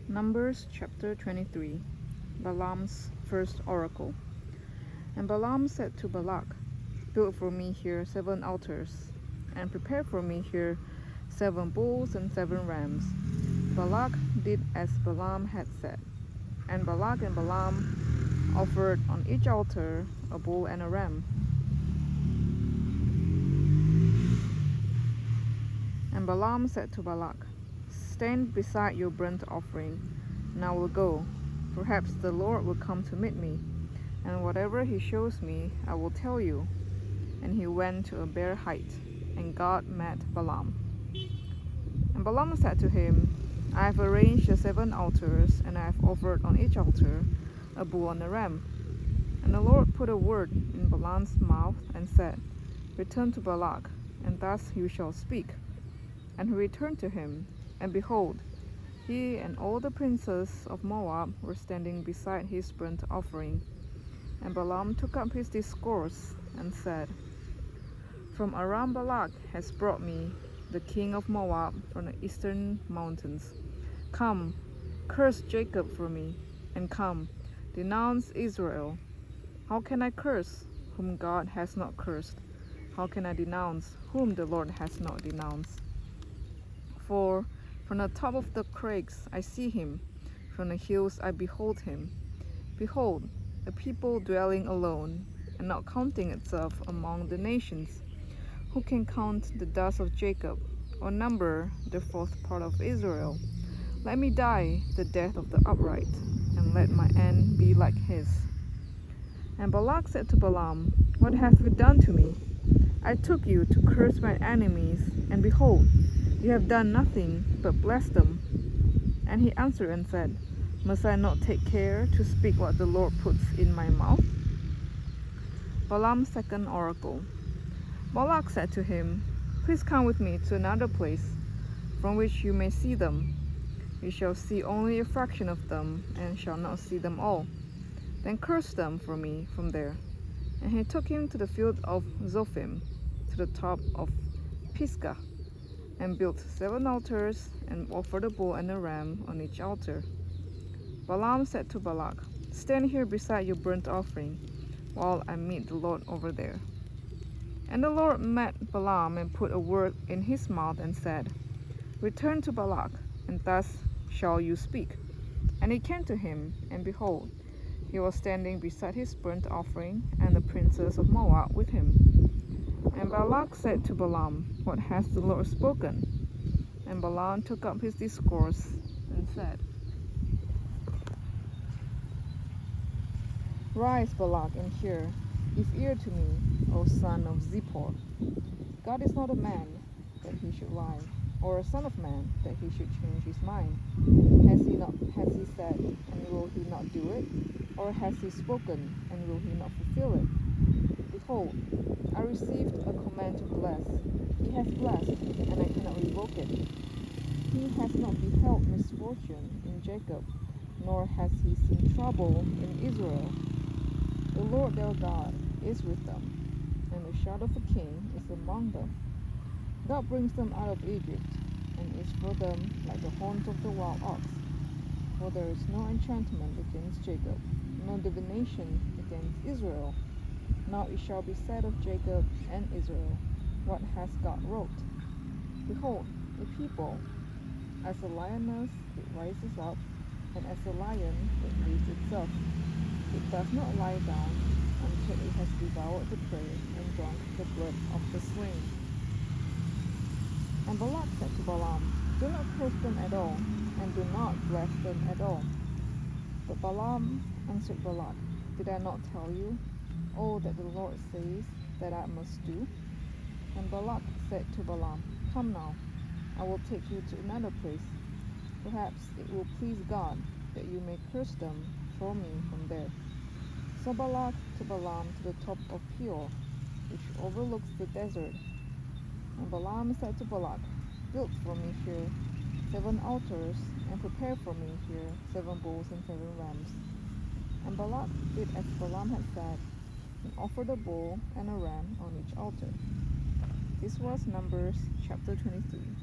Numbers chapter 23. Balaam's first oracle. And Balaam said to Balak, "Build for me here 7 altars, and prepare for me here 7 bulls and 7 rams." Balak did as Balaam had said, and Balak and Balaam offered on each altar a bull and a ram. And Balaam said to Balak, "Stand beside your burnt offering, and I will go. Perhaps the Lord will come to meet me, and whatever he shows me, I will tell you." And he went to a bare height, and God met Balaam. And Balaam said to him, "I have arranged the 7 altars, and I have offered on each altar a bull and a ram." And the Lord put a word in Balaam's mouth and said, "Return to Balak, and thus you shall speak." And he returned to him, and behold, he and all the princes of Moab were standing beside his burnt offering. And Balaam took up his discourse and said, "From Aram Balak has brought me the king of Moab from the eastern mountains. Come, curse Jacob for me, and come, denounce Israel. How can I curse whom God has not cursed? How can I denounce whom the Lord has not denounced? For from the top of the crags I see him, from the hills I behold him. Behold, a people dwelling alone, and not counting itself among the nations. Who can count the dust of Jacob, or number the 4th part of Israel? Let me die the death of the upright, and let my end be like his." And Balak said to Balaam, "What have you done to me? I took you to curse my enemies, and behold, you have done nothing but bless them." And he answered and said, "Must I not take care to speak what the Lord puts in my mouth?" Balaam's second oracle. Balak said to him, "Please come with me to another place, from which you may see them. You shall see only a fraction of them, and shall not see them all. Then curse them for me from there." And he took him to the field of Zophim, to the top of Pisgah, and built 7 altars, and offered a bull and a ram on each altar. Balaam said to Balak, "Stand here beside your burnt offering, while I meet the Lord over there." And the Lord met Balaam and put a word in his mouth and said, "Return to Balak, and thus shall you speak." And he came to him, and behold, he was standing beside his burnt offering, and the princes of Moab with him. And Balak said to Balaam, "What has the Lord spoken?" And Balaam took up his discourse and said, "Rise, Balak, and hear. Give ear to me, O son of Zippor. God is not a man that he should lie, or a son of man that he should change his mind. Has he said, and will he not do it? Or has he spoken, and will he not fulfill it? Behold, I received a command to bless. He has blessed, and I cannot revoke it. He has not beheld misfortune in Jacob, nor has he seen trouble in Israel. The Lord their God is with them, and the shout of a king is among them. God brings them out of Egypt, and is for them like the horns of the wild ox. For there is no enchantment against Jacob, no divination against Israel. Now it shall be said of Jacob and Israel, what has God wrought? Behold, a people, as a lioness it rises up, and as a lion it lays itself. It does not lie down until it has devoured the prey and drunk the blood of the slain." And Balak said to Balaam, "Do not curse them at all, and do not bless them at all." But Balaam answered Balak, "Did I not tell you all that the Lord says that I must do?" And Balak said to Balaam, "Come now, I will take you to another place. Perhaps it will please God that you may curse them for me from there." So Balak took Balaam to the top of Peor, which overlooks the desert. And Balaam said to Balak, "Build for me here 7 altars, and prepare for me here 7 bulls and 7 rams." And Balak did as Balaam had said, and offered a bull and a ram on each altar. This was Numbers chapter 23.